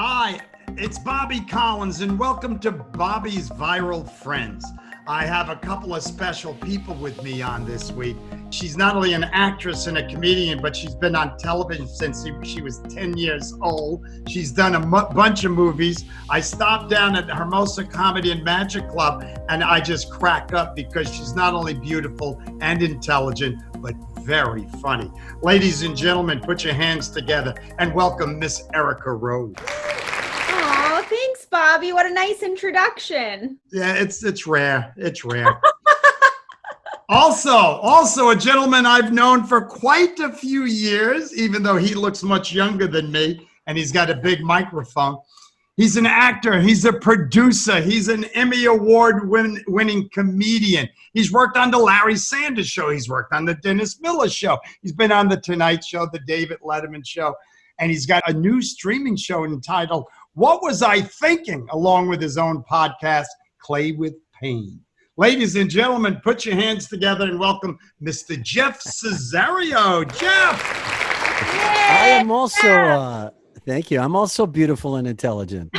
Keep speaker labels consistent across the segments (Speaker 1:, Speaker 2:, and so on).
Speaker 1: Hi, it's Bobby Collins, and welcome to Bobby's Viral Friends. I have a couple of special people with me on this week. She's not only an actress and a comedian, but she's been on television since she was 10 years old. She's done a bunch of movies. I stopped down at the Hermosa Comedy and Magic Club, and I just crack up because she's not only beautiful and intelligent, but very funny. Ladies and gentlemen, put your hands together and welcome Miss Erica Rhodes.
Speaker 2: Oh, thanks, Bobby. What a nice introduction.
Speaker 1: Yeah, it's rare. It's rare. Also a gentleman I've known for quite a few years, even though he looks much younger than me, and he's got a big microphone. He's an actor. He's a producer. He's an Emmy Award winning comedian. He's worked on the Larry Sanders Show. He's worked on the Dennis Miller Show. He's been on the Tonight Show, the David Letterman Show. And he's got a new streaming show entitled What Was I Thinking? Along with his own podcast, Clay with Pain. Ladies and gentlemen, put your hands together and welcome Mr. Jeff Cesario. Jeff!
Speaker 2: Yay!
Speaker 3: I am also... Thank you. I'm also beautiful and intelligent.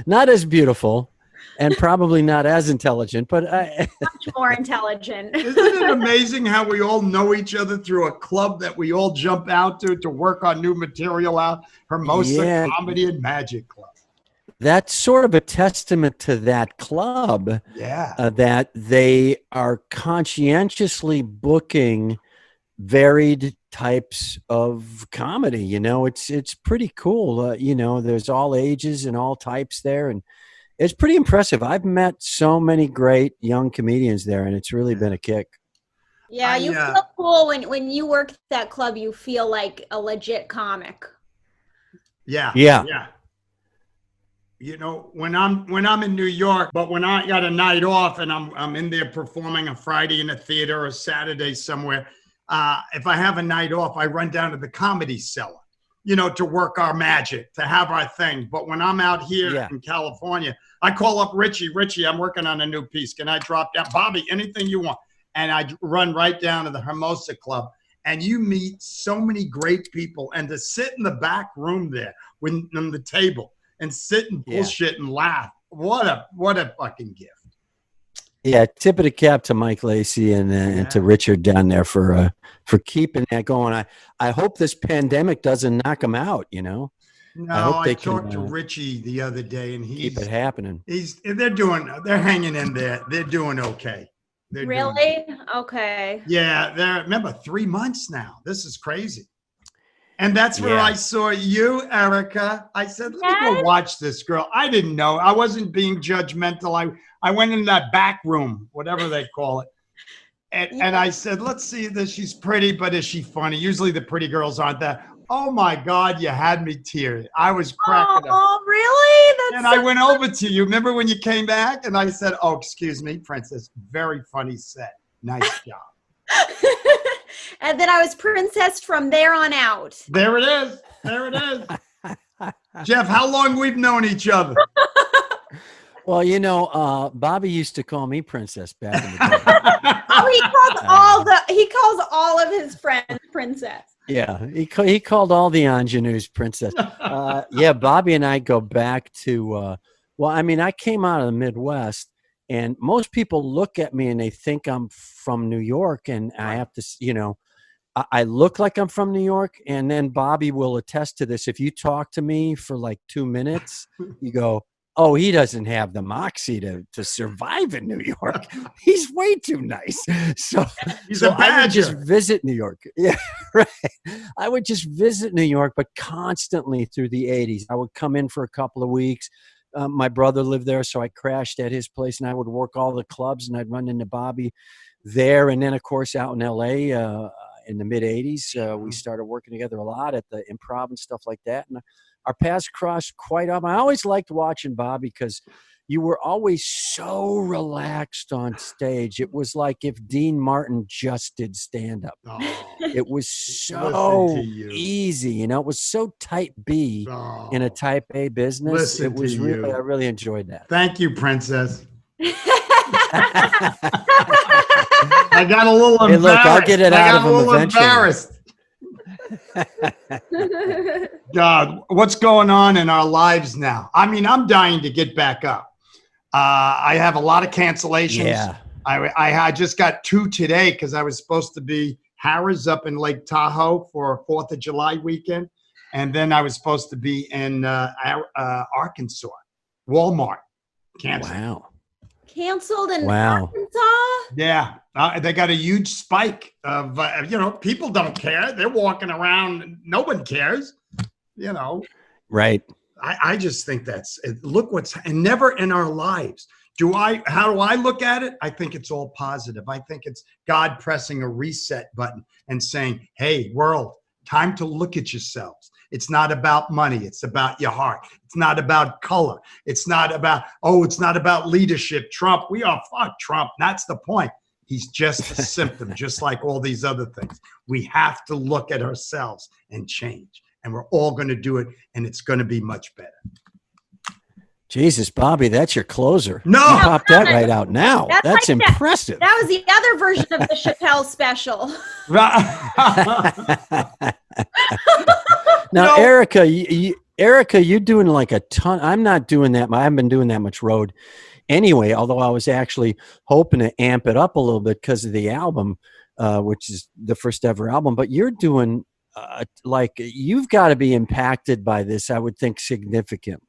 Speaker 3: Not as beautiful and probably not as intelligent, but
Speaker 2: much more intelligent.
Speaker 1: Isn't it amazing how we all know each other through a club that we all jump out to work on new material out? Hermosa Comedy and Magic Club.
Speaker 3: That's sort of a testament to that club.
Speaker 1: Yeah.
Speaker 3: That they are conscientiously booking varied types of comedy. You know, it's pretty cool. You know, there's all ages and all types there, and it's pretty impressive. I've met so many great young comedians there, and it's really been a kick.
Speaker 2: Yeah, you feel cool when you work at that club. You feel like a legit comic.
Speaker 1: Yeah. You know, when I'm in New York, but when I got a night off and I'm in there performing a Friday in a theater or a Saturday somewhere, if I have a night off, I run down to the Comedy Cellar, you know, to work our magic, to have our thing. But when I'm out here in California, I call up Richie. Richie, I'm working on a new piece. Can I drop down? Bobby, anything you want. And I run right down to the Hermosa Club. And you meet so many great people. And to sit in the back room there on the table and sit and bullshit and laugh, what a fucking gift.
Speaker 3: Yeah, tip of the cap to Mike Lacey and to Richard down there for keeping that going. I hope this pandemic doesn't knock them out, you know.
Speaker 1: No, I talked to Richie the other day, and he's
Speaker 3: keep it happening.
Speaker 1: They're hanging in there. They're doing okay.
Speaker 2: Really? Okay.
Speaker 1: Yeah, remember 3 months now. This is crazy. And that's where I saw you, Erica. I said, let me go watch this girl. I didn't know. I wasn't being judgmental. I went in that back room, whatever they call it. And I said, let's see this. She's pretty, but is she funny? Usually the pretty girls aren't that. Oh, my God, you had me teary. I was cracking up.
Speaker 2: Oh, really?
Speaker 1: And I went over to you. Remember when you came back? And I said, oh, excuse me, Princess. Very funny set. Nice job.
Speaker 2: And then I was Princess from there on out.
Speaker 1: There it is. There it is. Jeff, how long we've known each other?
Speaker 3: Well, you know, Bobby used to call me Princess back in the day.
Speaker 2: Oh, he calls all of his friends Princess.
Speaker 3: Yeah, he called all the ingenues Princess. Bobby and I go back to, I came out of the Midwest, and most people look at me and they think I'm from New York, and I have to, you know, I look like I'm from New York, and then Bobby will attest to this. If you talk to me for like 2 minutes, you go, oh, he doesn't have the moxie to survive in New York. He's way too nice. So I would just visit New York. Yeah, right. I would just visit New York, but constantly through the 80s. I would come in for a couple of weeks. My brother lived there, so I crashed at his place, and I would work all the clubs, and I'd run into Bobby there. And then, of course, out in L.A., in the mid-'80s, we started working together a lot at the Improv and stuff like that. And our paths crossed quite often. I always liked watching Bobby because you were always so relaxed on stage. It was like if Dean Martin just did stand-up.
Speaker 1: Oh,
Speaker 3: it was so easy. You know, it was so type B in a type A business. It was really, I really enjoyed that.
Speaker 1: Thank you, Princess. I got a little embarrassed.
Speaker 3: Hey, look, I'll get it out of him eventually.
Speaker 1: God, what's going on in our lives now? I mean, I'm dying to get back up. I have a lot of cancellations.
Speaker 3: Yeah.
Speaker 1: I just got 2 today because I was supposed to be Harrah's up in Lake Tahoe for 4th of July weekend. And then I was supposed to be in Arkansas, Walmart. Canceled.
Speaker 3: Wow.
Speaker 2: Canceled in
Speaker 3: Wow.
Speaker 2: Arkansas?
Speaker 1: Yeah. They got a huge spike of, people don't care. They're walking around. No one cares,
Speaker 3: Right.
Speaker 1: I just think look and never in our lives. How do I look at it? I think it's all positive. I think it's God pressing a reset button and saying, hey, world, time to look at yourselves. It's not about money. It's about your heart. It's not about color. It's not about leadership. Trump, fuck Trump. That's the point. He's just a symptom, just like all these other things. We have to look at ourselves and change. And we're all going to do it, and it's going to be much better.
Speaker 3: Jesus, Bobby, that's your closer.
Speaker 1: No.
Speaker 3: You popped that right out now. That's
Speaker 2: like
Speaker 3: impressive.
Speaker 2: That was the other version of the Chappelle special.
Speaker 3: Now,
Speaker 1: No.
Speaker 3: Erica, you're doing like a ton. I'm not doing that. I haven't been doing that much road anyway, although I was actually hoping to amp it up a little bit because of the album, which is the first ever album. But you're doing you've got to be impacted by this, I would think, significantly.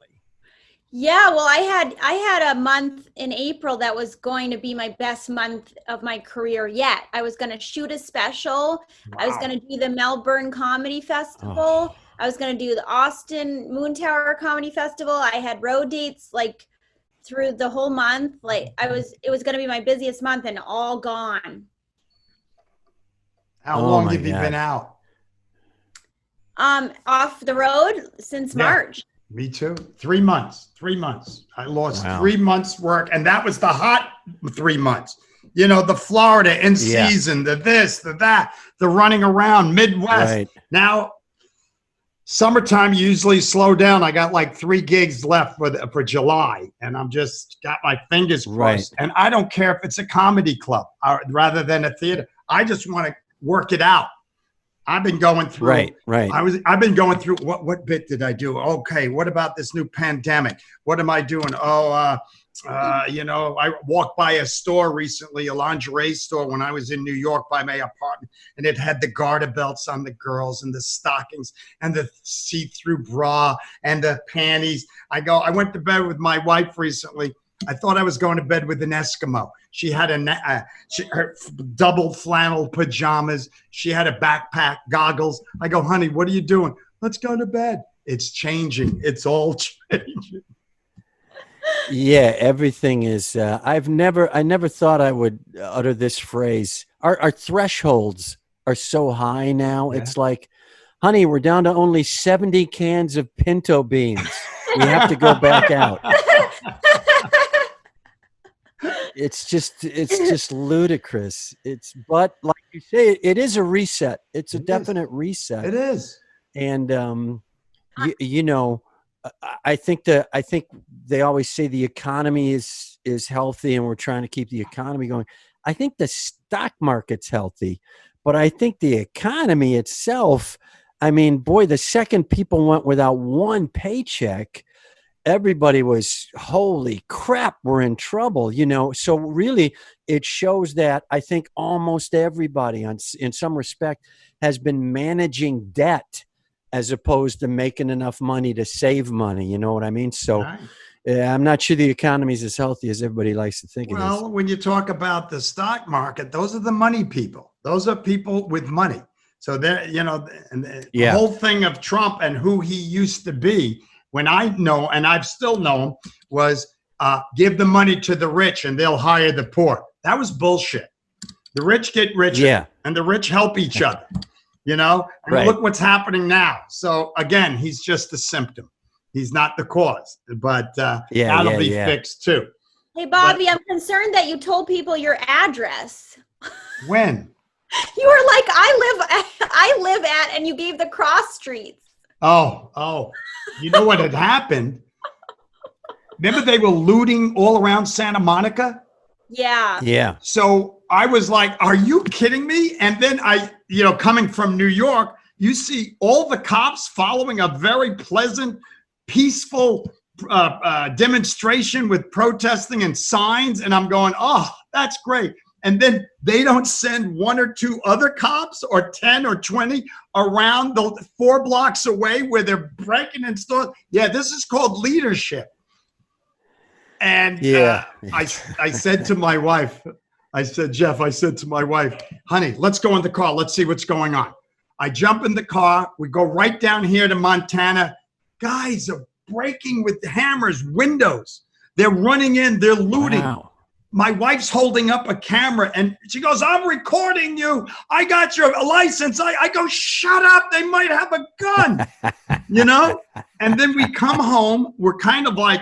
Speaker 2: Yeah, well, I had a month in April that was going to be my best month of my career yet. I was going to shoot a special. Wow. I was going to do the Melbourne Comedy Festival. Oh. I was going to do the Austin Moon Tower Comedy Festival. I had road dates through the whole month. It was going to be my busiest month, and all gone.
Speaker 1: How long have you been out?
Speaker 2: Off the road since March.
Speaker 1: Me too. 3 months. I lost 3 months work. And that was the hot 3 months. The Florida in season, the this, the that, the running around Midwest. Right. Now, summertime usually slow down. I got like 3 gigs left for July. And I'm just got my fingers crossed. Right. And I don't care if it's a comedy club rather than a theater. I just want to work it out. I've been going through. Right. I've been going through. What bit did I do? Okay. What about this new pandemic? What am I doing? I walked by a store recently, a lingerie store, when I was in New York by my apartment, and it had the garter belts on the girls and the stockings and the see-through bra and the panties. I went to bed with my wife recently. I thought I was going to bed with an Eskimo. She had her double flannel pajamas. She had a backpack, goggles. I go, honey, what are you doing? Let's go to bed. It's changing. It's all changing.
Speaker 3: Yeah, everything is. I never thought I would utter this phrase. Our thresholds are so high now. Yeah. It's like, honey, we're down to only 70 cans of pinto beans. We have to go back out. It's just ludicrous. But like you say, it is a reset. It's a definite reset.
Speaker 1: It is.
Speaker 3: And I think they always say the economy is healthy and we're trying to keep the economy going. I think the stock market's healthy, but I think the economy itself, I mean, boy, the second people went without one paycheck, everybody was, holy crap, we're in trouble, So really, it shows that I think almost everybody, in some respect, has been managing debt as opposed to making enough money to save money. You know what I mean? So I'm not sure the economy is as healthy as everybody likes to think it is.
Speaker 1: Well, when you talk about the stock market, those are the money people. Those are people with money. So they're, the whole thing of Trump and who he used to be, when I know, and I've still known, was give the money to the rich and they'll hire the poor. That was bullshit. The rich get richer and the rich help each other, and look what's happening now. So again, he's just a symptom. He's not the cause, but that'll be fixed too.
Speaker 2: Hey, Bobby, I'm concerned that you told people your address.
Speaker 1: When?
Speaker 2: You were like, I live at, and you gave the cross streets.
Speaker 1: Oh, you know what had happened? Remember they were looting all around Santa Monica?
Speaker 2: Yeah.
Speaker 1: So I was like, are you kidding me? And then coming from New York, you see all the cops following a very pleasant, peaceful demonstration with protesting and signs. And I'm going, oh, that's great. And then they don't send 1 or 2 other cops or 10 or 20 around the 4 blocks away where they're breaking and stuff. Yeah, this is called leadership. And I said to my wife, I said, Jeff, I said to my wife, honey, let's go in the car. Let's see what's going on. I jump in the car. We go right down here to Montana. Guys are breaking with hammers, windows. They're running in. They're looting. Wow. My wife's holding up a camera and she goes, I'm recording you. I got your license. I go, shut up. They might have a gun, you know? And then we come home. We're kind of like,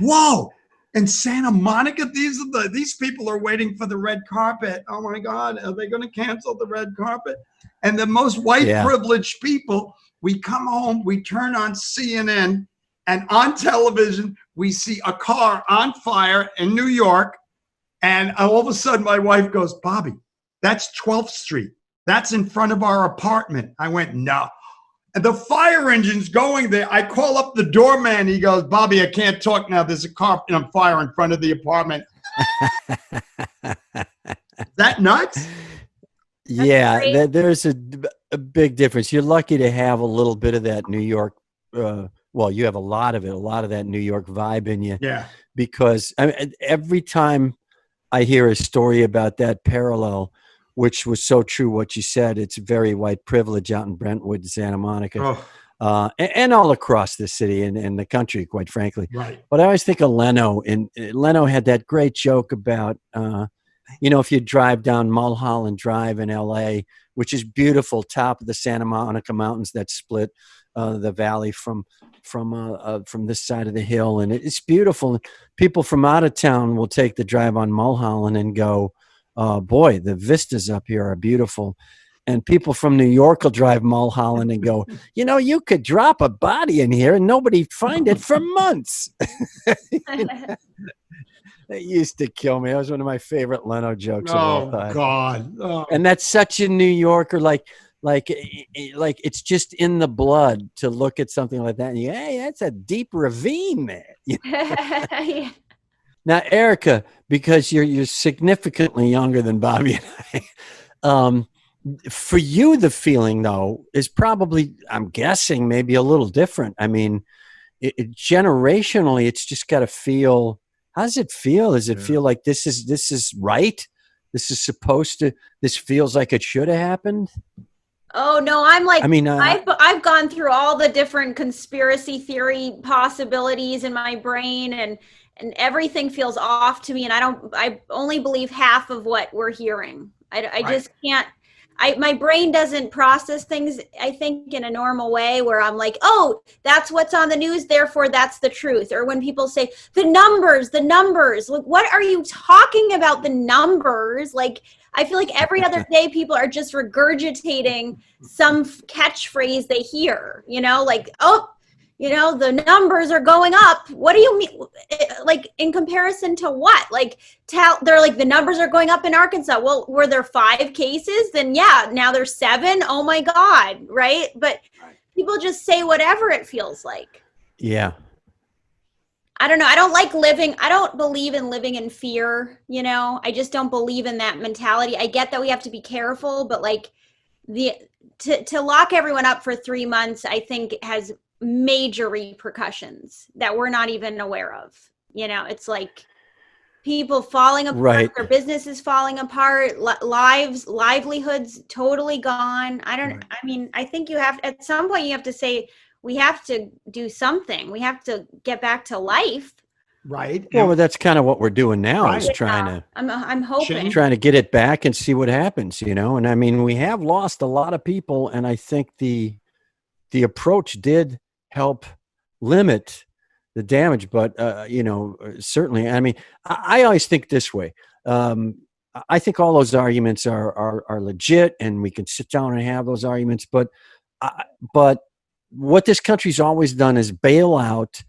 Speaker 1: whoa. In Santa Monica, these people are waiting for the red carpet. Oh my God, are they going to cancel the red carpet? And the most white privileged people, we come home, we turn on CNN, and on television, we see a car on fire in New York. And all of a sudden, my wife goes, Bobby, that's 12th Street. That's in front of our apartment. I went, no. And the fire engine's going there. I call up the doorman. He goes, Bobby, I can't talk now. There's a car on fire in front of the apartment. Is that nuts?
Speaker 3: Yeah, there's a big difference. You're lucky to have a little bit of that New York. Well, you have a lot of that New York vibe in you.
Speaker 1: Yeah.
Speaker 3: Because I mean, every time I hear a story about that parallel, which was so true what you said, it's very white privilege out in Brentwood, Santa Monica, and all across the city and the country, quite frankly.
Speaker 1: Right.
Speaker 3: But I always think of Leno, and Leno had that great joke about, if you drive down Mulholland Drive in LA, which is beautiful, top of the Santa Monica Mountains that split the valley from this side of the hill, and it's beautiful. People from out of town will take the drive on Mulholland and go, boy, the vistas up here are beautiful. And people from New York will drive Mulholland and go, you could drop a body in here and nobody'd find it for months. That used to kill me. That was one of my favorite Leno jokes of all time.
Speaker 1: God. Oh.
Speaker 3: And that's such a New Yorker, like it's just in the blood to look at something like that and you, hey, that's a deep ravine there.
Speaker 2: Yeah.
Speaker 3: Now, Erica, because you're significantly younger than Bobby and I, for you, the feeling, though, is probably, I'm guessing, maybe a little different. I mean, generationally, it's just got to feel, how does it feel? Does it feel like this is right? This is supposed to, this feels like it should have happened?
Speaker 2: Oh, no, I'm like,
Speaker 3: I mean,
Speaker 2: I've gone through all the different conspiracy theory possibilities in my brain, and everything feels off to me. And I only believe half of what we're hearing. I just can't, my brain doesn't process things, I think, in a normal way where I'm like, oh, that's what's on the news, therefore that's the truth. Or when people say the numbers, like, what are you talking about, the numbers? Like, I feel like every other day people are just regurgitating some catchphrase they hear, like, oh, the numbers are going up. What do you mean? Like, in comparison to what? Like, they're like, the numbers are going up in Arkansas. Well, were there 5 cases? Then yeah, now there's 7. Oh my God. Right. But people just say whatever it feels like.
Speaker 3: Yeah.
Speaker 2: I don't know. I don't believe in living in fear. I just don't believe in that mentality. I get that we have to be careful, but like to lock everyone up for 3 months, I think has major repercussions that we're not even aware of. It's like people falling apart,
Speaker 3: right.
Speaker 2: Their businesses falling apart, livelihoods totally gone. I think at some point you have to say, we have to do something. We have to get back to life.
Speaker 1: Right.
Speaker 3: Well, that's kind of what we're doing now,
Speaker 1: right.
Speaker 3: Is trying to.
Speaker 2: I'm hoping.
Speaker 3: Trying to get it back and see what happens, And I mean, we have lost a lot of people, and I think the approach did help limit the damage, but certainly, I mean, I always think this way. I think all those arguments are legit, and we can sit down and have those arguments, but what this country's always done is bail out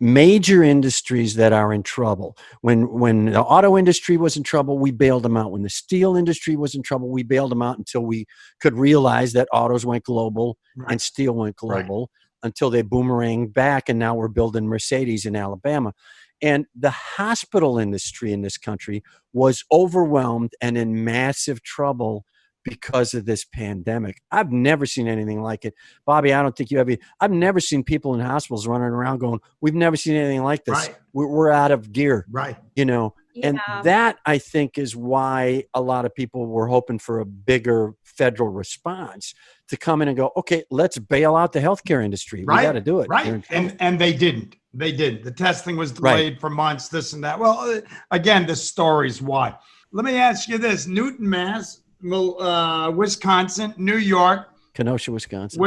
Speaker 3: major industries that are in trouble. When the auto industry was in trouble, we bailed them out. When the steel industry was in trouble, we bailed them out until we could realize that autos went global and steel went global, until they boomeranged back, and now we're building Mercedes in Alabama. And the hospital industry in this country was overwhelmed and in massive trouble because of this pandemic. I've never seen anything like it. Bobby, I don't think you have. I've never seen people in hospitals running around going, we've never seen anything like this.
Speaker 1: Right.
Speaker 3: We're out of gear.
Speaker 1: Right.
Speaker 3: You know, and that, I think, is why a lot of people were hoping for a bigger federal response to come in and go, okay, let's bail out the healthcare industry. We got to do it.
Speaker 1: Right. And they didn't. They did. The testing was delayed for months, this and that. Well, again, the story's why. Let me ask you this. Newton, Mass., Wisconsin, New York,
Speaker 3: Kenosha, Wisconsin.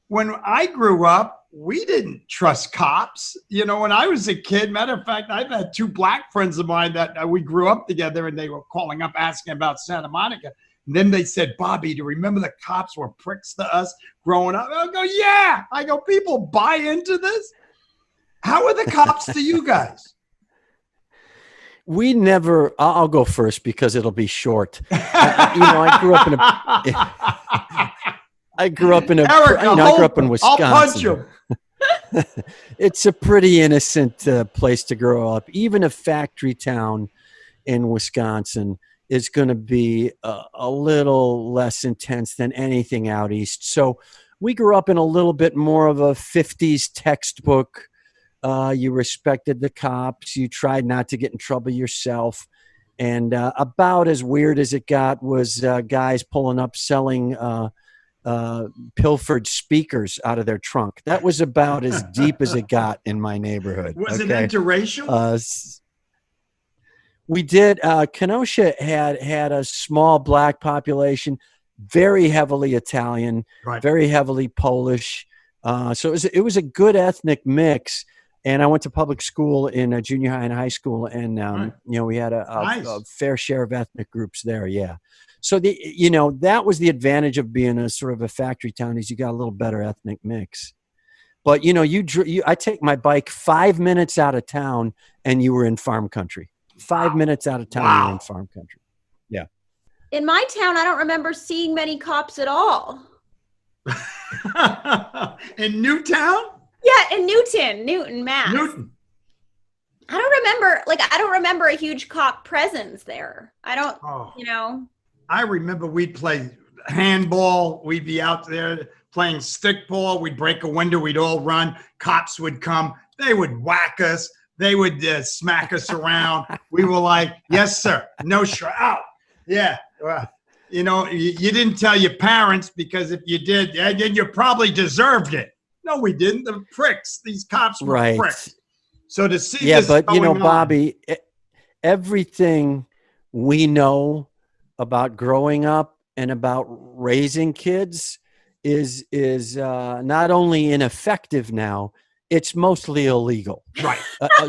Speaker 1: When I grew up, we didn't trust cops. You know, when I was a kid, matter of fact, I've had two black friends of mine that we grew up together, and they were calling up asking about Santa Monica. And then they said, Bobby, do you remember the cops were pricks to us growing up? I go, yeah. I go, people buy into this? How are the cops to you guys?
Speaker 3: We never, I'll go first because it'll be short. I grew up in Wisconsin.
Speaker 1: I'll punch you.
Speaker 3: It's a pretty innocent place to grow up. Even a factory town in Wisconsin is going to be a little less intense than anything out east. So we grew up in a little bit more of a 50s textbook. You respected the cops. You tried not to get in trouble yourself. And about as weird as it got was guys pulling up selling pilfered speakers out of their trunk. That was about as deep as it got in my neighborhood.
Speaker 1: Was it interracial?
Speaker 3: We did. Kenosha had a small black population, very heavily Italian, very heavily Polish. So it was a good ethnic mix. And I went to public school in junior high and high school, and we had a fair share of ethnic groups there. Yeah, so that was the advantage of being a sort of a factory town, is you got a little better ethnic mix. But I take my bike 5 minutes out of town, and you were in farm country. 5 minutes out of town, you were in farm country. Yeah.
Speaker 2: In my town, I don't remember seeing many cops at all.
Speaker 1: In Newtown?
Speaker 2: Yeah, in Newton, Mass.
Speaker 1: Newton.
Speaker 2: I don't remember a huge cop presence there. I don't,
Speaker 1: I remember we'd play handball. We'd be out there playing stickball. We'd break a window. We'd all run. Cops would come. They would whack us. They would smack us around. We were like, yes, sir. No, sure. Out. Yeah. You didn't tell your parents, because if you did, then you probably deserved it. No, we didn't. The pricks. These cops were pricks. So to see this going on,
Speaker 3: Bobby, everything we know about growing up and about raising kids is not only ineffective now, it's mostly illegal.
Speaker 1: Right.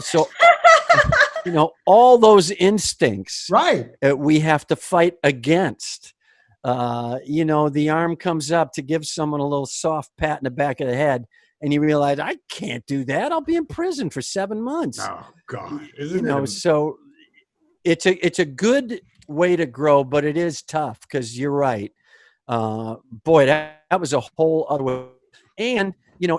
Speaker 3: So all those instincts we have to fight against. The arm comes up to give someone a little soft pat in the back of the head, and you realize, I can't do that. I'll be in prison for 7 months.
Speaker 1: Oh God.
Speaker 3: So it's a good way to grow, but it is tough, because you're right. Boy, that was a whole other way. And,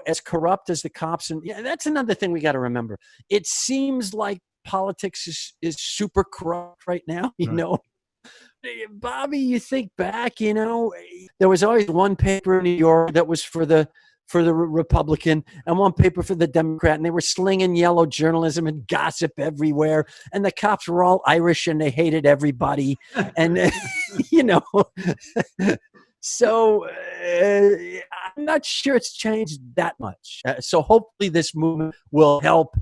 Speaker 3: as corrupt as the cops, and that's another thing we got to remember. It seems like politics is super corrupt right now, Bobby, you think back, there was always one paper in New York that was for the Republican and one paper for the Democrat, and they were slinging yellow journalism and gossip everywhere, and the cops were all Irish and they hated everybody. And, so I'm not sure it's changed that much. So hopefully this movement will help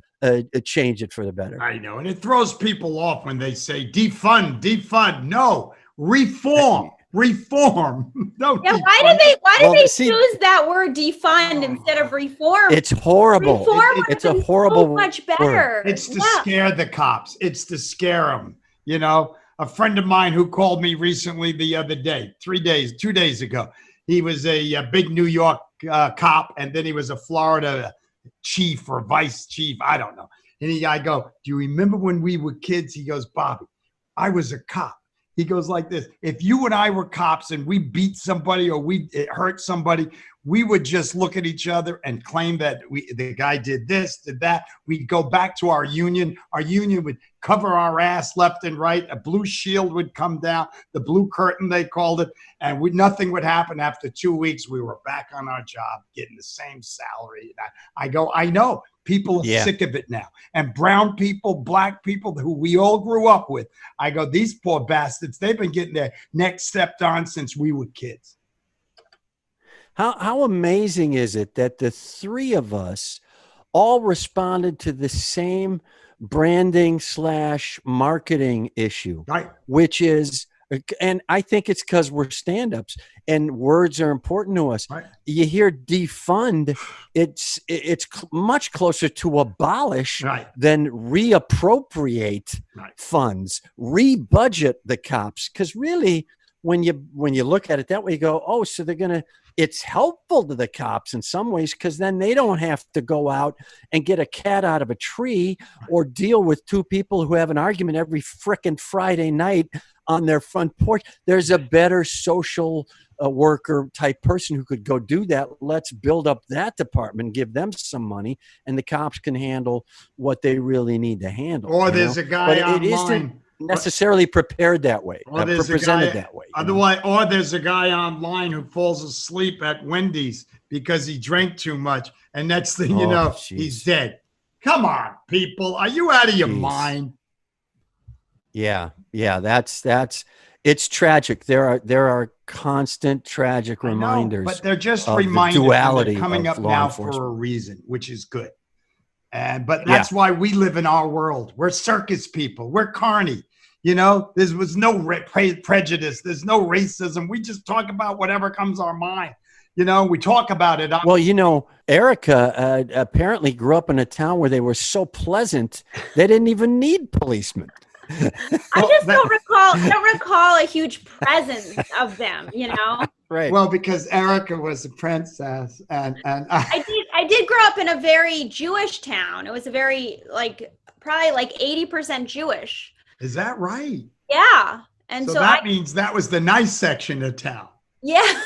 Speaker 3: change it for the better.
Speaker 1: I know. And it throws people off when they say defund. No, reform. No.
Speaker 2: Yeah, why did they choose that word defund instead of reform?
Speaker 3: It's horrible. It's a horrible
Speaker 2: so much better.
Speaker 3: Word.
Speaker 1: It's to scare the cops. It's to scare them. A friend of mine who called me recently the other day, 2 days ago, he was a big New York cop, and then he was a Florida chief or vice chief. I don't know. And I go, do you remember when we were kids? He goes, Bobby, I was a cop. He goes like this. If you and I were cops and we beat somebody or we hurt somebody, we would just look at each other and claim that the guy did this, did that. We'd go back to our union. Our union would cover our ass left and right. A blue shield would come down, the blue curtain, they called it. And nothing would happen. After 2 weeks, we were back on our job, getting the same salary. I go, I know. People are sick of it now. And brown people, black people who we all grew up with. I go, these poor bastards, they've been getting their necks stepped on since we were kids.
Speaker 3: How amazing is it that the three of us all responded to the same branding / marketing issue,
Speaker 1: right?
Speaker 3: Which is, and I think it's because we're stand-ups and words are important to us.
Speaker 1: Right.
Speaker 3: You hear defund, it's much closer to abolish than reappropriate funds, rebudget the cops. Because really, when you look at it that way, you go, oh, so they're gonna. It's helpful to the cops in some ways because then they don't have to go out and get a cat out of a tree or deal with two people who have an argument every frickin' Friday night on their front porch. There's a better social worker type person who could go do that. Let's build up that department, give them some money, and the cops can handle what they really need to handle.
Speaker 1: Or there's a guy online.
Speaker 3: It isn't necessarily prepared that way, presented that way.
Speaker 1: Otherwise, or there's a guy online who falls asleep at Wendy's because he drank too much, and next thing you know, he's dead. Come on, people, are you out of your mind?
Speaker 3: Yeah, that's it's tragic. There are constant tragic reminders,
Speaker 1: but they're just
Speaker 3: of
Speaker 1: reminders.
Speaker 3: The duality
Speaker 1: coming
Speaker 3: of
Speaker 1: up
Speaker 3: law
Speaker 1: now
Speaker 3: enforcement.
Speaker 1: for a reason, which is good. But that's why we live in our world. We're circus people. We're carny. You know, there was no prejudice. There's no racism. We just talk about whatever comes our mind. You know, we talk about it.
Speaker 3: Well, you know, Erica apparently grew up in a town where they were so pleasant, they didn't even need policemen.
Speaker 2: I just don't recall a huge presence of them, you know?
Speaker 3: Right.
Speaker 1: Well, because Erica was a princess, and
Speaker 2: I did grow up in a very Jewish town. It was a very probably 80% Jewish.
Speaker 1: Is that right?
Speaker 2: Yeah, and so
Speaker 1: that means that was the nice section of town.
Speaker 2: Yeah.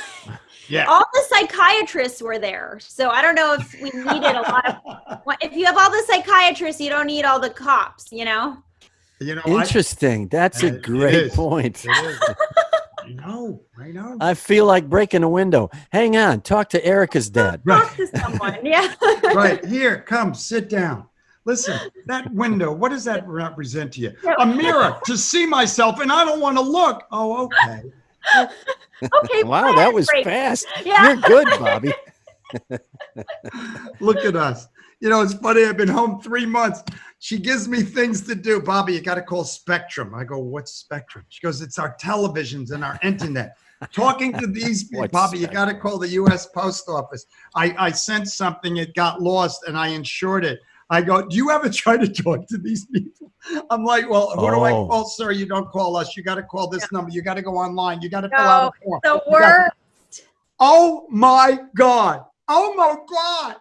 Speaker 1: Yeah.
Speaker 2: All the psychiatrists were there, so I don't know if we needed a lot of. If you have all the psychiatrists, you don't need all the cops. You know.
Speaker 1: You know.
Speaker 3: Interesting. That's a great point.
Speaker 1: It is. I know.
Speaker 3: I feel like breaking a window. Hang on. Talk to Erica's dad.
Speaker 2: Talk to someone. Yeah.
Speaker 1: Right. Here, come, sit down. Listen, that window, what does that represent to you? A mirror to see myself, and I don't want to look. Oh, okay.
Speaker 2: Okay.
Speaker 3: Wow, that was fast.
Speaker 2: Yeah.
Speaker 3: You're good, Bobby.
Speaker 1: Look at us. You know, it's funny. I've been home 3 months. She gives me things to do. Bobby, you got to call Spectrum. I go, what's Spectrum? She goes, it's our televisions and our internet. Talking to these people, Bobby, you got to call the U.S. Post Office. I sent something, it got lost, and I insured it. I go, do you ever try to talk to these people? I'm like, well, who do I call? Sir, you don't call us. You got to call this number. You got to go online. You got to fill out a form.
Speaker 2: The worst.
Speaker 1: Oh, my God. Oh, my God.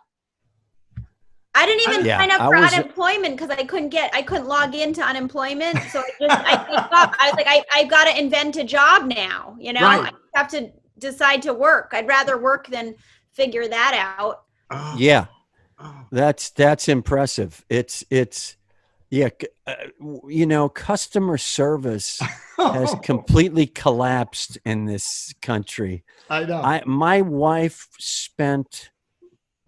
Speaker 2: I didn't even sign up for unemployment because I couldn't log into unemployment. So I was like, I've got to invent a job now. You know, I have to decide to work. I'd rather work than figure that out.
Speaker 1: Oh.
Speaker 3: Yeah. That's impressive. It's you know, customer service has completely collapsed in this country.
Speaker 1: I know.
Speaker 3: My wife spent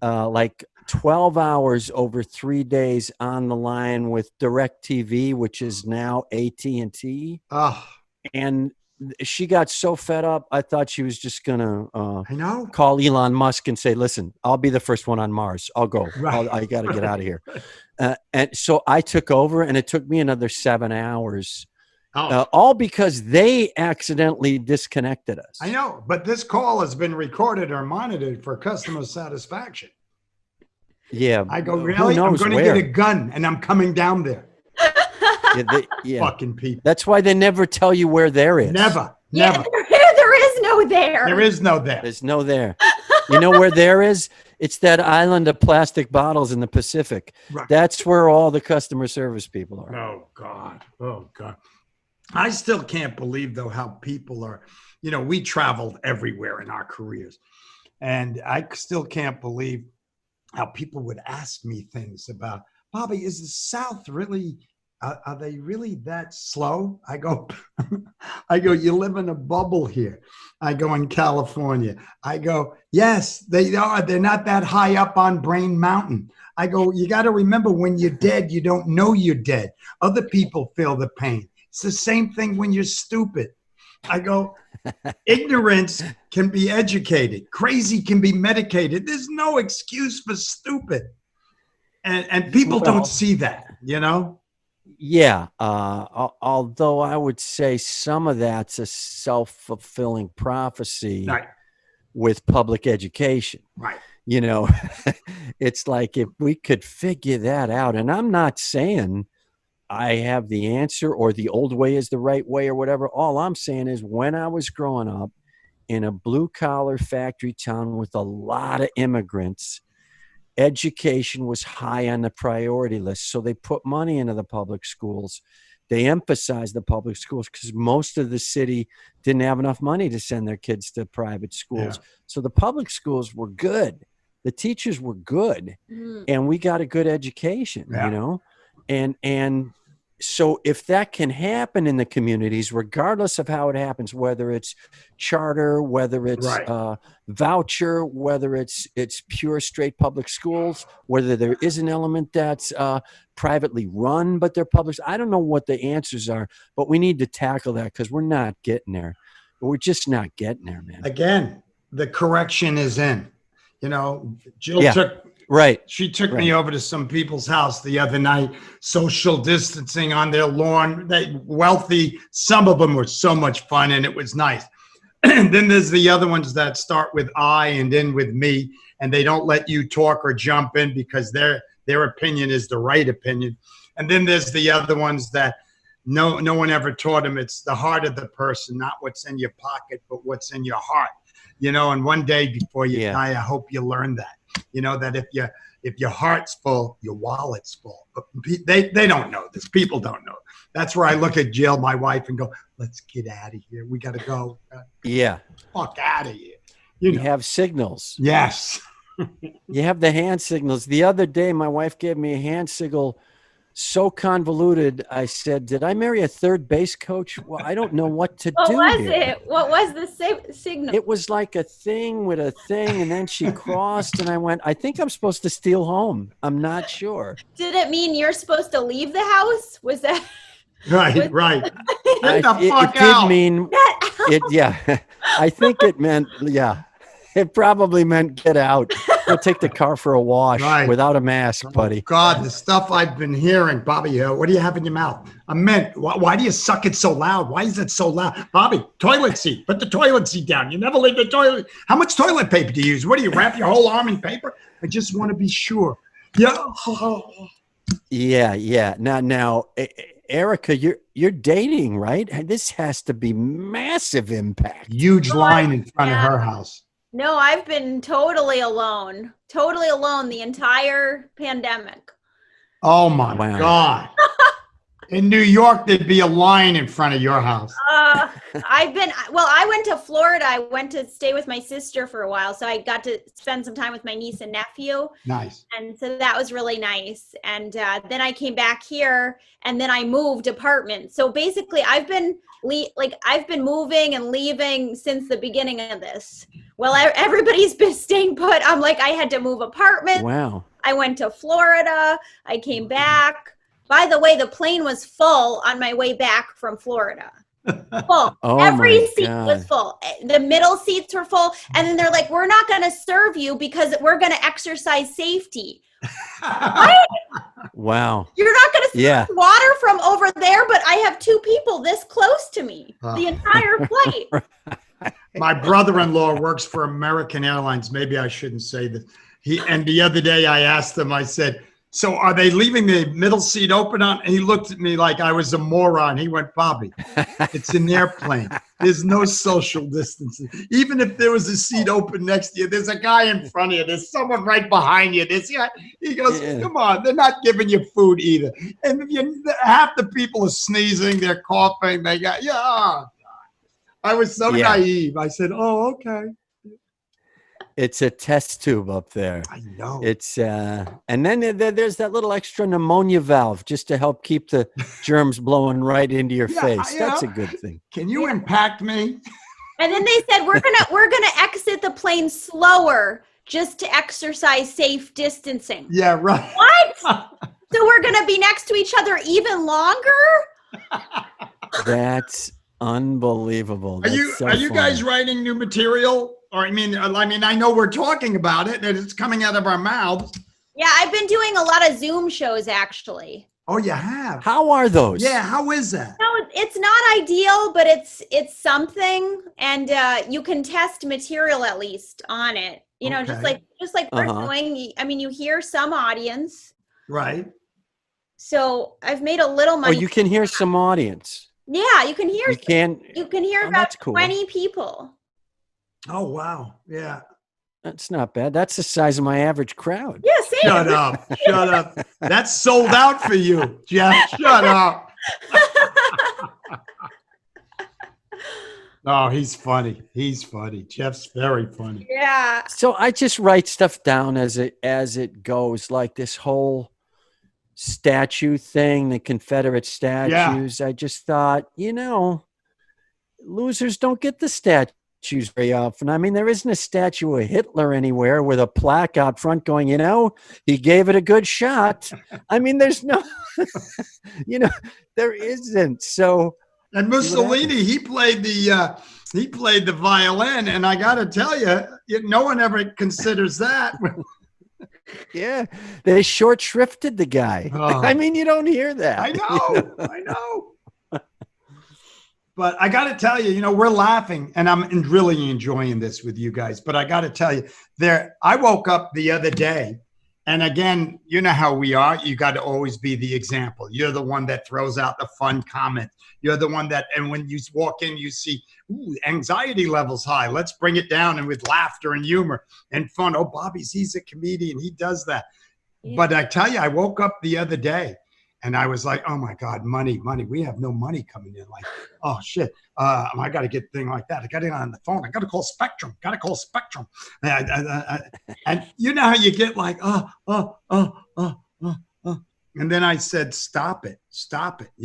Speaker 3: 12 hours over 3 days on the line with DirecTV, which is now AT&T. And she got so fed up, I thought she was just going to call Elon Musk and say, listen, I'll be the first one on Mars. I'll go. I got to get out of here. And so I took over, and it took me another 7 hours, all because they accidentally disconnected us.
Speaker 1: I know, but this call has been recorded or monitored for customer satisfaction.
Speaker 3: Yeah.
Speaker 1: I go, really? I'm going to get a gun, and I'm coming down there. Fucking people.
Speaker 3: That's why they never tell you where there is.
Speaker 1: Never.
Speaker 2: There is no there.
Speaker 1: There is no there.
Speaker 3: There's no there. You know where there is It's that island of plastic bottles in the Pacific.
Speaker 1: Right.
Speaker 3: That's where all the customer service people are.
Speaker 1: Oh, God. Oh, God. I still can't believe, though, how people are, we traveled everywhere in our careers. And I still can't believe how people would ask me things about, Bobby, is the South really, are they really that slow? I go, you live in a bubble here. I go, in California. I go, yes, they are. They're not that high up on Brain Mountain. I go, you got to remember, when you're dead, you don't know you're dead. Other people feel the pain. It's the same thing when you're stupid. I go, ignorance can be educated. Crazy can be medicated. There's no excuse for stupid. And people don't see that,
Speaker 3: Yeah. Although I would say some of that's a self-fulfilling prophecy
Speaker 1: Right.
Speaker 3: with public education.
Speaker 1: Right.
Speaker 3: It's like, if we could figure that out, and I'm not saying I have the answer or the old way is the right way or whatever. All I'm saying is, when I was growing up in a blue collar factory town with a lot of immigrants, education was high on the priority list. So they put money into the public schools. They emphasized the public schools because most of the city didn't have enough money to send their kids to private schools.
Speaker 1: Yeah.
Speaker 3: So the public schools were good. The teachers were good, and we got a good education, and so if that can happen in the communities, regardless of how it happens, whether it's charter, whether it's voucher, whether it's pure straight public schools, whether there is an element that's privately run, but they're public. I don't know what the answers are, but we need to tackle that, because we're not getting there. We're just not getting there, man.
Speaker 1: Again, the correction is in. Jill She took me over to some people's house the other night, social distancing on their lawn. They wealthy. Some of them were so much fun, and it was nice. And then there's the other ones that start with I and end with me, and they don't let you talk or jump in because their opinion is the right opinion. And then there's the other ones that no one ever taught them. It's the heart of the person, not what's in your pocket, but what's in your heart. And one day before you die, I hope you learn that. That if your heart's full, your wallet's full. But they don't know this. People don't know. That's where I look at Jill, my wife, and go, let's get out of here. We got to go. Fuck out of here.
Speaker 3: You have signals.
Speaker 1: Yes.
Speaker 3: You have the hand signals. The other day, my wife gave me a hand signal so convoluted. I said, did I marry a third base coach? Well, I don't know what to do.
Speaker 2: What was
Speaker 3: here.
Speaker 2: it? What was the signal?
Speaker 3: It was like a thing with a thing, and then she crossed, and I went, I think I'm supposed to steal home. I'm not sure.
Speaker 2: Did it mean you're supposed to leave the house? Was that?
Speaker 1: Right. Get the fuck
Speaker 3: it
Speaker 1: out.
Speaker 3: Did mean it. Yeah. I think it meant, it probably meant get out. Go take the car for a wash without a mask, buddy.
Speaker 1: God, the stuff I've been hearing, Bobby, what do you have in your mouth? A mint. Why do you suck it so loud? Why is it so loud? Bobby, toilet seat. Put the toilet seat down. You never leave the toilet. How much toilet paper do you use? What do you wrap your whole arm in paper? I just want to be sure.
Speaker 3: Yeah. Now, Erica, you're dating, right? This has to be massive impact.
Speaker 1: Huge line in front of her house.
Speaker 2: No, I've been totally alone the entire pandemic.
Speaker 1: Oh my God. In New York, there'd be a line in front of your house.
Speaker 2: I went to Florida. I went to stay with my sister for a while. So I got to spend some time with my niece and nephew.
Speaker 1: Nice.
Speaker 2: And so that was really nice. And then I came back here, and then I moved apartments. So basically I've been moving and leaving since the beginning of this. Well, everybody's been staying put. I'm like, I had to move apartments.
Speaker 3: Wow.
Speaker 2: I went to Florida. I came back. By the way, the plane was full on my way back from Florida. Full. Every seat was full. The middle seats were full. And then they're like, we're not going to serve you because we're going to exercise safety. What?
Speaker 3: Wow.
Speaker 2: You're not going to serve water from over there, but I have two people this close to me the entire flight.
Speaker 1: My brother-in-law works for American Airlines. Maybe I shouldn't say this. And the other day I asked him, I said, So are they leaving the middle seat open on? And he looked at me like I was a moron. He went, Bobby, it's an airplane. There's no social distancing. Even if there was a seat open next to you, there's a guy in front of you. There's someone right behind you. He goes, come on, they're not giving you food either. And if half the people are sneezing, they're coughing. They got, I was so naive. I said, oh, okay.
Speaker 3: It's a test tube up there.
Speaker 1: I know.
Speaker 3: It's and then there's that little extra pneumonia valve just to help keep the germs blowing right into your face. That's a good thing.
Speaker 1: Can you impact me?
Speaker 2: And then they said we're gonna exit the plane slower just to exercise safe distancing.
Speaker 1: Yeah, right.
Speaker 2: What? So we're gonna be next to each other even longer?
Speaker 3: That's unbelievable.
Speaker 1: Are you guys writing new material? Or I mean, I know we're talking about it and it's coming out of our mouths.
Speaker 2: Yeah, I've been doing a lot of Zoom shows actually.
Speaker 1: Oh, you have?
Speaker 3: How are those?
Speaker 1: Yeah, how is that?
Speaker 2: No, it's not ideal, but it's something, and you can test material at least on it. You know, just like we're doing. I mean, you hear some audience,
Speaker 1: right?
Speaker 2: So I've made a little money.
Speaker 3: Oh, you can hear some audience.
Speaker 2: Yeah, you can hear. You can hear about
Speaker 3: cool.
Speaker 2: 20 people.
Speaker 1: Oh, wow. Yeah.
Speaker 3: That's not bad. That's the size of my average crowd.
Speaker 2: Yeah, same.
Speaker 1: Shut up. Shut up. That's sold out for you, Jeff. Shut up. Oh, he's funny. He's funny. Jeff's very funny.
Speaker 2: Yeah.
Speaker 3: So I just write stuff down as it goes, like this whole statue thing, the Confederate statues. Yeah. I just thought, losers don't get the statues very often. I mean, there isn't a statue of Hitler anywhere with a plaque out front going, he gave it a good shot. I mean, there's no, there isn't. So,
Speaker 1: and Mussolini, he played the violin, and I got to tell you, no one ever considers that.
Speaker 3: Yeah, they short shrifted the guy. Oh. I mean, you don't hear that.
Speaker 1: I know. I know. But I got to tell you, we're laughing and I'm really enjoying this with you guys. But I got to tell you, I woke up the other day, and again, you know how we are. You got to always be the example. You're the one that throws out the fun comment. You're the one and when you walk in, you see, anxiety levels high. Let's bring it down, and with laughter and humor and fun. Oh, he's a comedian. He does that. Yeah. But I tell you, I woke up the other day, and I was like, oh, my God, money. We have no money coming in. Like, oh, shit. I got to get a thing like that. I got it on the phone. I got to call Spectrum. And you know how you get like, And then I said, stop it.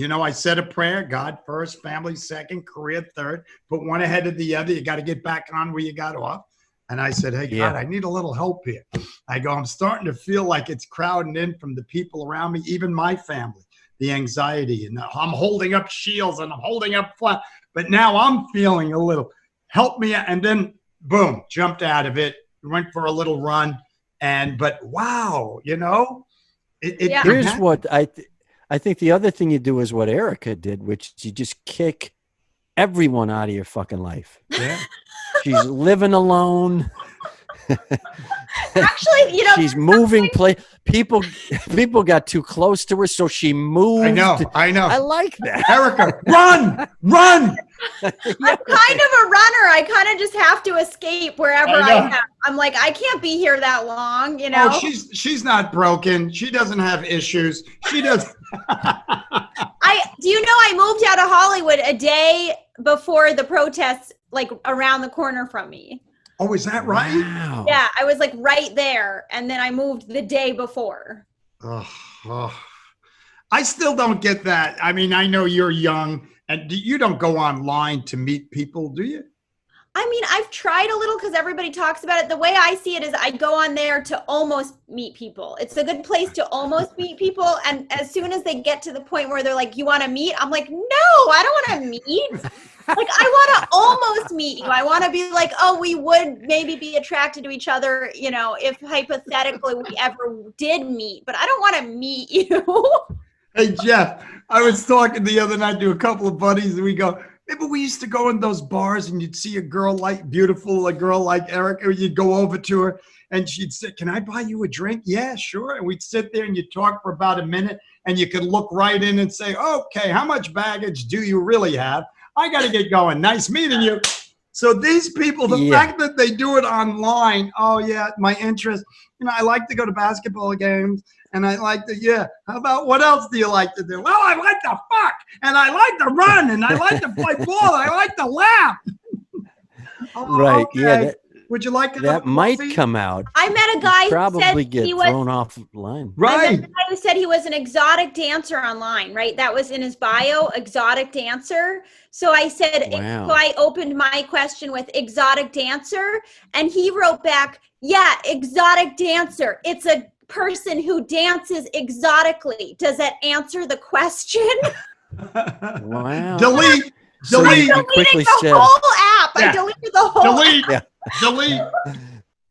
Speaker 1: I said a prayer, God first, family second, career third. Put one ahead of the other. You got to get back on where you got off. And I said, hey, God, I need a little help here. I'm starting to feel like it's crowding in from the people around me, even my family, the anxiety. And I'm holding up shields and I'm holding up flat. But now I'm feeling a little, help me. And then, boom, jumped out of it, went for a little run. But wow,
Speaker 3: Here's what I think the other thing you do is what Erica did, which you just kick everyone out of your fucking life. Yeah. She's living alone.
Speaker 2: Actually,
Speaker 3: she's moving. People got too close to her, so she moved.
Speaker 1: I know.
Speaker 3: I like that.
Speaker 1: Erica, run!
Speaker 2: I'm kind of a runner. I kind of just have to escape wherever I am. I'm like, I can't be here that long,
Speaker 1: Oh, she's not broken. She doesn't have issues. She does.
Speaker 2: I moved out of Hollywood a day before the protests, like around the corner from me.
Speaker 1: Oh, is that right?
Speaker 3: Wow.
Speaker 2: Yeah, I was like right there, and then I moved the day before.
Speaker 1: I still don't get that. I mean, I know you're young, and you don't go online to meet people, do you?
Speaker 2: I mean, I've tried a little because everybody talks about it. The way I see it is I go on there to almost meet people. It's a good place to almost meet people. And as soon as they get to the point where they're like, you want to meet? I'm like, no, I don't want to meet. Like, I want to almost meet you. I want to be like, oh, we would maybe be attracted to each other, if hypothetically we ever did meet. But I don't want to meet you.
Speaker 1: Hey, Jeff, I was talking the other night to a couple of buddies, and we go, Remember we used to go in those bars and you'd see a girl like Erica, you'd go over to her and she'd say, "Can I buy you a drink?" "Yeah, sure." And we'd sit there and you'd talk for about a minute and you could look right in and say, "Okay, how much baggage do you really have? I got to get going. Nice meeting you." So these people, the fact that they do it online, oh yeah, my interest, I like to go to basketball games and I like to, how about what else do you like to do? "Well, I like to fuck and I like to run and I like to play ball. And I like to laugh."
Speaker 3: Right.
Speaker 1: Okay.
Speaker 3: Yeah.
Speaker 1: Would you like
Speaker 3: That might come out.
Speaker 2: I met a guy who
Speaker 3: Probably
Speaker 2: said
Speaker 3: get
Speaker 2: he was
Speaker 3: thrown offline.
Speaker 2: I met a
Speaker 1: right.
Speaker 2: guy who said he was an exotic dancer online, right? That was in his bio, exotic dancer. So I said,
Speaker 3: Wow.
Speaker 2: so I opened my question with exotic dancer, and he wrote back, "Yeah, exotic dancer. It's a person who dances exotically. Does that answer the question?"
Speaker 3: Wow.
Speaker 1: Delete.
Speaker 3: So
Speaker 1: Delete.
Speaker 3: you quickly
Speaker 2: the
Speaker 3: said,
Speaker 2: whole app.
Speaker 1: Yeah.
Speaker 2: I deleted the whole
Speaker 1: Delete.
Speaker 2: app.
Speaker 1: Delete.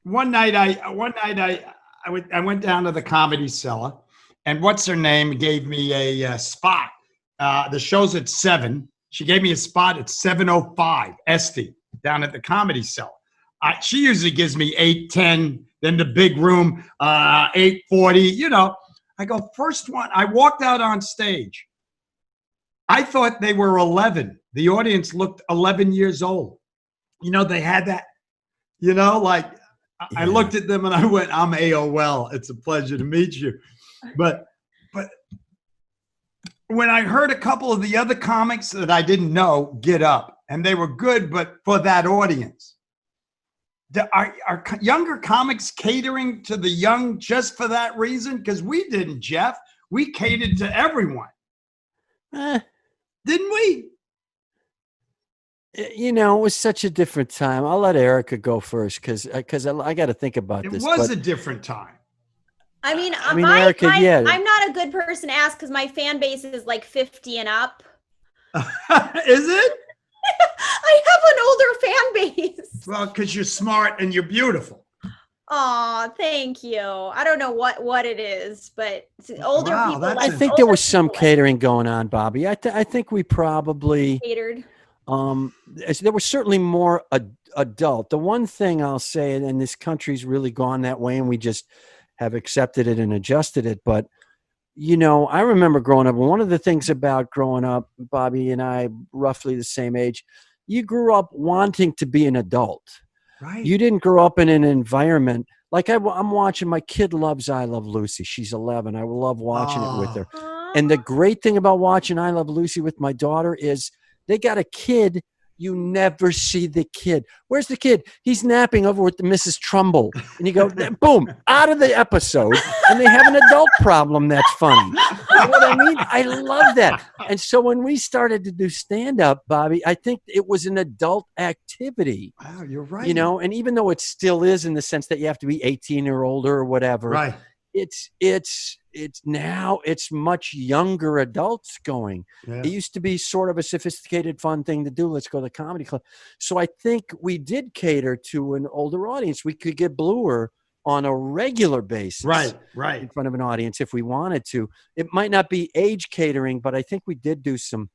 Speaker 1: One night I went down to the Comedy Cellar, and what's her name gave me a spot. The show's at 7. She gave me a spot at 7:05. Esty down at the Comedy Cellar. She usually gives me 8:10. Then the big room 8:40. I go first one. I walked out on stage. I thought they were 11. The audience looked 11 years old. They had that. I looked at them and I went, "I'm AOL. It's a pleasure to meet you." But when I heard a couple of the other comics that I didn't know get up, and they were good, but for that audience, are younger comics catering to the young just for that reason? Because we didn't, Jeff. We catered to everyone. Didn't we?
Speaker 3: It was such a different time. I'll let Erica go first because I got to think about this.
Speaker 1: It was a different time.
Speaker 2: I mean,
Speaker 3: Erica,
Speaker 2: I'm not a good person to ask because my fan base is like 50 and up.
Speaker 1: Is it?
Speaker 2: I have an older fan base.
Speaker 1: Well, because you're smart and you're beautiful.
Speaker 2: Oh, thank you. I don't know what it is, but older people.
Speaker 3: I think there was some catering going on, Bobby. I think we probably
Speaker 2: catered.
Speaker 3: There was certainly more adult. The one thing I'll say, and this country's really gone that way, and we just have accepted it and adjusted it. But I remember growing up. One of the things about growing up, Bobby and I, roughly the same age, you grew up wanting to be an adult.
Speaker 1: Right.
Speaker 3: You didn't grow up in an environment like I'm watching. My kid loves I Love Lucy. She's 11. I love watching it with her. And the great thing about watching I Love Lucy with my daughter is they got a kid. You never see the kid. Where's the kid? He's napping over with the Mrs. Trumbull. And you go, boom, out of the episode. And they have an adult problem that's funny. You know what I mean? I love that. And so when we started to do stand-up, Bobby, I think it was an adult activity.
Speaker 1: Wow, you're right.
Speaker 3: And even though it still is in the sense that you have to be 18 or older or whatever,
Speaker 1: right.
Speaker 3: It's now it's much younger adults going.
Speaker 1: Yeah.
Speaker 3: It used to be sort of a sophisticated, fun thing to do. Let's go to the comedy club. So I think we did cater to an older audience. We could get bluer on a regular basis,
Speaker 1: right,
Speaker 3: in front of an audience if we wanted to. It might not be age catering, but I think we did do some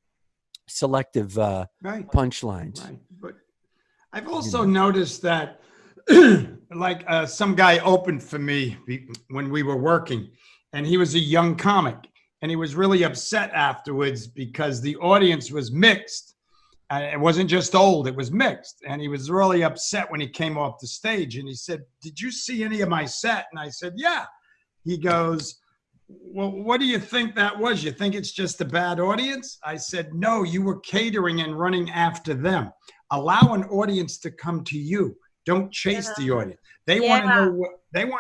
Speaker 3: selective punchlines.
Speaker 1: Right. But I've also noticed that, like some guy opened for me when we were working. And he was a young comic, and he was really upset afterwards because the audience was mixed. It wasn't just old, it was mixed. And he was really upset when he came off the stage, and he said, "Did you see any of my set?" And I said, "Yeah." He goes, "Well, what do you think that was? You think it's just a bad audience?" I said, "No, you were catering and running after them. Allow an audience to come to you. Don't chase the audience. They want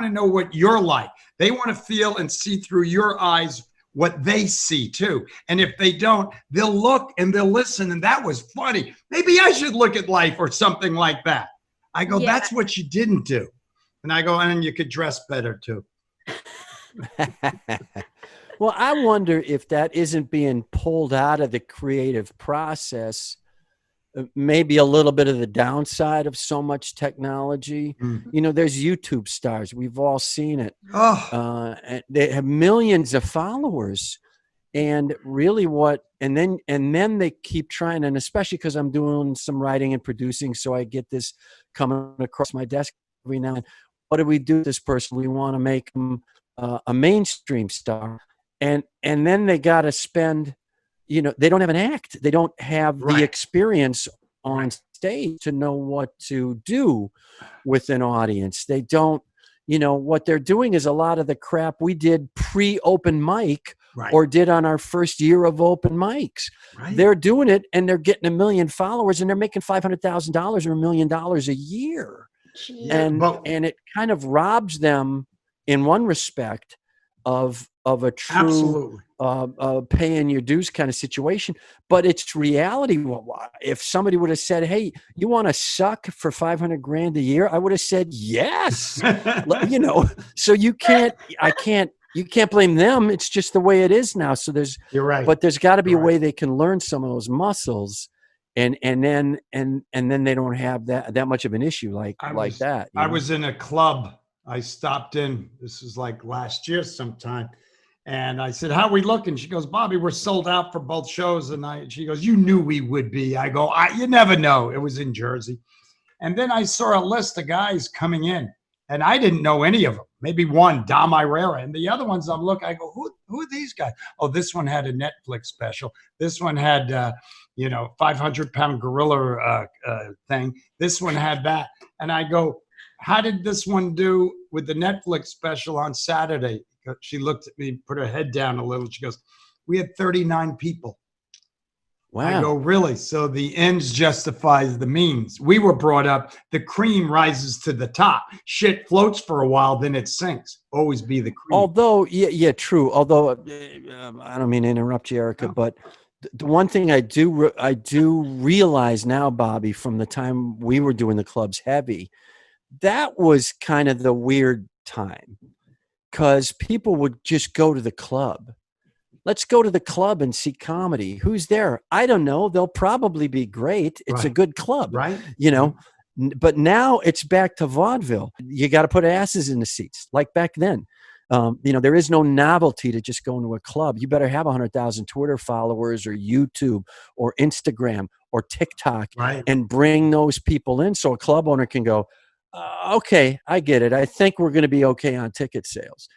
Speaker 1: to know what you're like. They want to feel and see through your eyes what they see too. And if they don't, they'll look and they'll listen. And that was funny. Maybe I should look at life or something like that." I go, "That's what you didn't do." And I go, "And you could dress better too."
Speaker 3: Well, I wonder if that isn't being pulled out of the creative process. Maybe a little bit of the downside of so much technology. There's YouTube stars. We've all seen it.
Speaker 1: Oh.
Speaker 3: They have millions of followers. And really and then they keep trying, and especially because I'm doing some writing and producing, so I get this coming across my desk every now and then. What do we do with this person? We want to make them a mainstream star. And then they got to spend, they don't have an act. They don't have the experience on stage to know what to do with an audience. They don't, what they're doing is a lot of the crap we did pre-open mic or did on our first year of open mics. They're doing it and they're getting 1 million followers and they're making $500,000 or $1 million a year. And it kind of robs them in one respect of a true paying your dues kind of situation. But it's reality. If somebody would have said, hey, you want to suck for $500,000 a year? I would have said yes. So you can't blame them. It's just the way it is now. So you're right. But there's got to be a way they can learn some of those muscles. And then they don't have that much of an issue like that.
Speaker 1: I was in a club. I stopped in. This was like last year sometime. And I said, how are we looking? She goes, Bobby, we're sold out for both shows. And she goes, you knew we would be. I go, you never know. It was in Jersey. And then I saw a list of guys coming in. And I didn't know any of them. Maybe one, Dom Irera. And the other ones I'm looking, I go, who are these guys? Oh, this one had a Netflix special. This one had, 500-pound gorilla thing. This one had that. And I go, how did this one do with the Netflix special on Saturday? She looked at me, put her head down a little. She goes, we had 39 people. Wow. I go, really? So the ends justifies the means. We were brought up, the cream rises to the top. Shit floats for a while, then it sinks. Always be the cream.
Speaker 3: Although, yeah, true. Although, I don't mean to interrupt you, Erica, but the one thing I do realize now, Bobby, from the time we were doing the clubs heavy, that was kind of the weird time because people would just go to the club. Let's go to the club and see comedy. Who's there? I don't know. They'll probably be great. It's a good club, right? But now it's back to vaudeville. You got to put asses in the seats like back then. There is no novelty to just going to a club. You better have 100,000 Twitter followers or YouTube or Instagram or TikTok and bring those people in so a club owner can go, okay, I get it. I think we're going to be okay on ticket sales,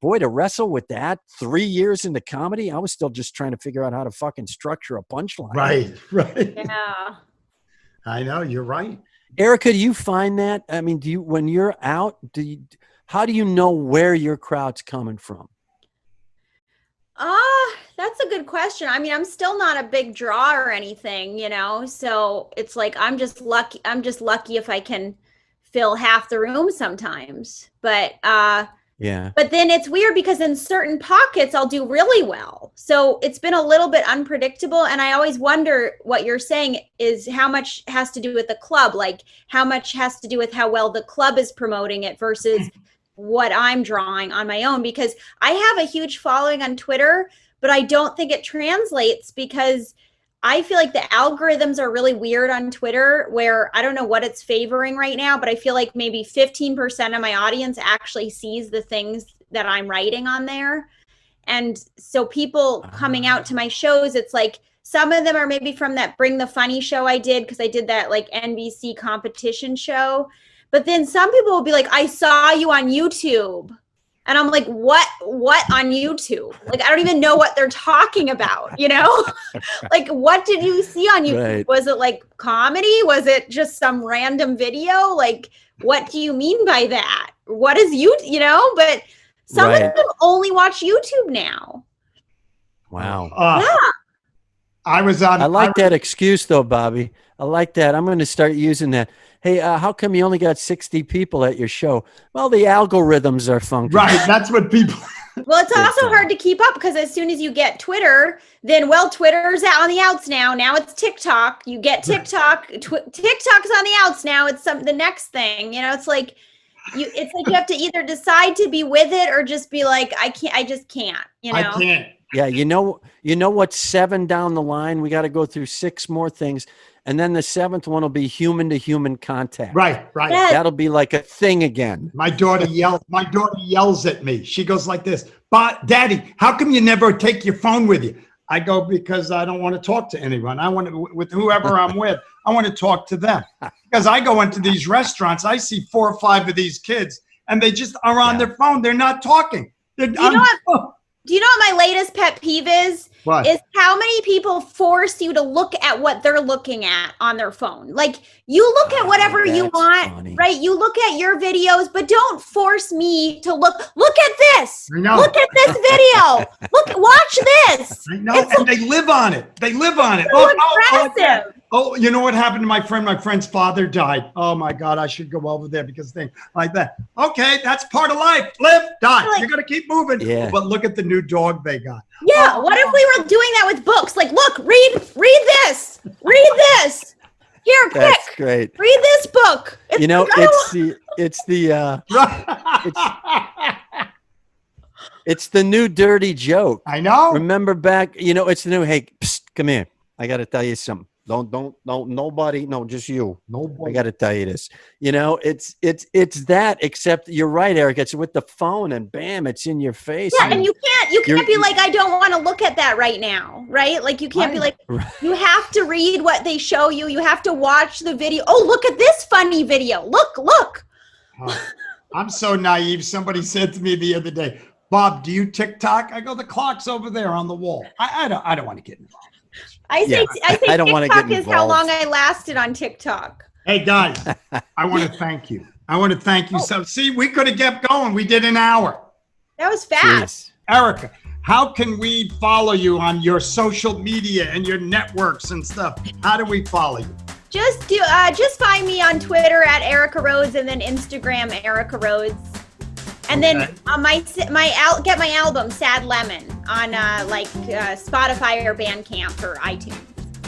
Speaker 3: boy, to wrestle with that 3 years into comedy, I was still just trying to figure out how to fucking structure a punchline.
Speaker 1: Right.
Speaker 2: Yeah.
Speaker 1: I know, you're right.
Speaker 3: Erica, do you find that? I mean, when you're out, how do you know where your crowd's coming from?
Speaker 2: That's a good question. I mean, I'm still not a big draw or anything, so it's like, I'm just lucky if I can fill half the room sometimes, but then it's weird because in certain pockets I'll do really well. So it's been a little bit unpredictable. And I always wonder what you're saying is how much has to do with the club, like how much has to do with how well the club is promoting it versus what I'm drawing on my own, because I have a huge following on Twitter, but I don't think it translates because I feel like the algorithms are really weird on Twitter where I don't know what it's favoring right now, but I feel like maybe 15% of my audience actually sees the things that I'm writing on there. And so people coming out to my shows, it's like some of them are maybe from that Bring the Funny show I did because I did that like NBC competition show. But then some people will be like, I saw you on YouTube. And I'm like, what on YouTube? Like, I don't even know what they're talking about, Like, what did you see on YouTube? Right. Was it like comedy? Was it just some random video? Like, what do you mean by that? What is But some of them only watch YouTube now.
Speaker 3: Wow.
Speaker 2: Yeah.
Speaker 1: I like
Speaker 3: that excuse though, Bobby. I like that. I'm going to start using that. Hey, how come you only got 60 people at your show? Well, the algorithms are funky.
Speaker 1: Right. That's what people.
Speaker 2: Well, it's also hard to keep up because as soon as you get Twitter, then, Twitter's out on the outs now. Now it's TikTok. You get TikTok. TikTok's on the outs now. It's the next thing. It's like you have to either decide to be with it or just be like, I just can't.
Speaker 1: I can't.
Speaker 3: Yeah, you know what's 7 down the line? We got to go through 6 more things, and then the 7th one will be human-to-human contact.
Speaker 1: Right.
Speaker 2: Yes.
Speaker 3: That'll be like a thing again.
Speaker 1: My daughter yells at me. She goes like this, "But Daddy, how come you never take your phone with you?" I go, "Because I don't want to talk to anyone. I want to, with whoever I'm with, I want to talk to them." Because I go into these restaurants, I see 4 or 5 of these kids, and they just are on their phone. They're not talking.
Speaker 2: Do you know what my latest pet peeve is?
Speaker 1: What?
Speaker 2: Is how many people force you to look at what they're looking at on their phone. Like, you look at whatever you want,
Speaker 3: funny.
Speaker 2: right? You look at your videos, but don't force me to look at this.
Speaker 1: I know.
Speaker 2: Look at this video. Watch this.
Speaker 1: I know, and they live on it. They live on it.
Speaker 2: So aggressive.
Speaker 1: Oh, you know what happened to my friend? My friend's father died. Oh my God, I should go over there because things like that. Okay, that's part of life. Live, die.
Speaker 2: Like,
Speaker 1: you're gonna keep moving.
Speaker 3: Yeah.
Speaker 1: But look at the new dog they got.
Speaker 2: Yeah. What if we were doing that with books? Like, look, read this. Read this. Here, quick.
Speaker 3: That's great.
Speaker 2: Read this book.
Speaker 3: You know, it's the new dirty joke.
Speaker 1: I know.
Speaker 3: Remember back, it's the new, hey, psst, come here. I got to tell you something. Don't, nobody, no, just you.
Speaker 1: Nobody.
Speaker 3: I got to tell you this. It's that, except you're right, Eric. It's with the phone and bam, it's in your face.
Speaker 2: Yeah, and you can't be like, I don't want to look at that right now, right? Like, you can't be like, you have to read what they show you. You have to watch the video. Oh, look at this funny video. Look.
Speaker 1: I'm so naive. Somebody said to me the other day, "Bob, do you TikTok?" I go, "The clock's over there on the wall." I don't want to get involved.
Speaker 2: I say
Speaker 3: I don't wanna
Speaker 2: TikTok
Speaker 3: get
Speaker 2: is how
Speaker 3: involved.
Speaker 2: long I lasted on TikTok.
Speaker 1: Hey guys, I want to thank you. So see, we could have kept going. We did an hour.
Speaker 2: That was fast.
Speaker 3: Jeez.
Speaker 1: Erica, how can we follow you on your social media and your networks and stuff? How do we follow you?
Speaker 2: Just find me on Twitter at Erica Rhodes, and then Instagram Erica Rhodes. And then get my album Sad Lemon on Spotify or Bandcamp or iTunes.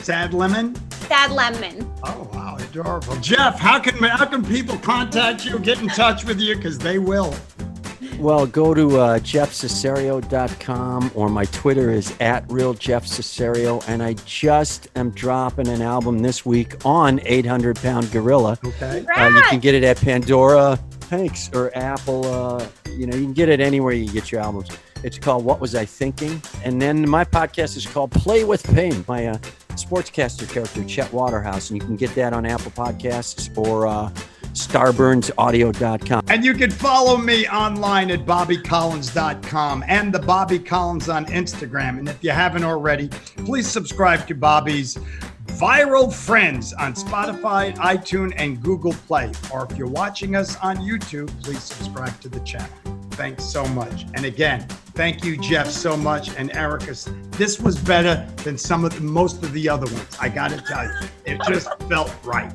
Speaker 1: Sad Lemon?
Speaker 2: Sad Lemon.
Speaker 1: Oh wow, adorable. Jeff, how can people contact you, get in touch with you? Because they will.
Speaker 3: Well, go to jeffcesario.com, or my Twitter is @RealJeffCesario, and I just am dropping an album this week on 800 Pound Gorilla.
Speaker 1: Okay.
Speaker 3: You can get it at Pandora, thanks, or Apple. You can get it anywhere you get your albums. It's called What Was I Thinking? And then my podcast is called Play with Pain, my sportscaster character, Chet Waterhouse. And you can get that on Apple Podcasts or StarburnsAudio.com.
Speaker 1: And you can follow me online at BobbyCollins.com and the Bobby Collins on Instagram. And if you haven't already, please subscribe to Bobby's Viral Friends on Spotify, iTunes, and Google Play. Or if you're watching us on YouTube, please subscribe to the channel. Thanks so much. And again, thank you, Jeff, so much. And Erica, this was better than most of the other ones. I got to tell you, it just felt right.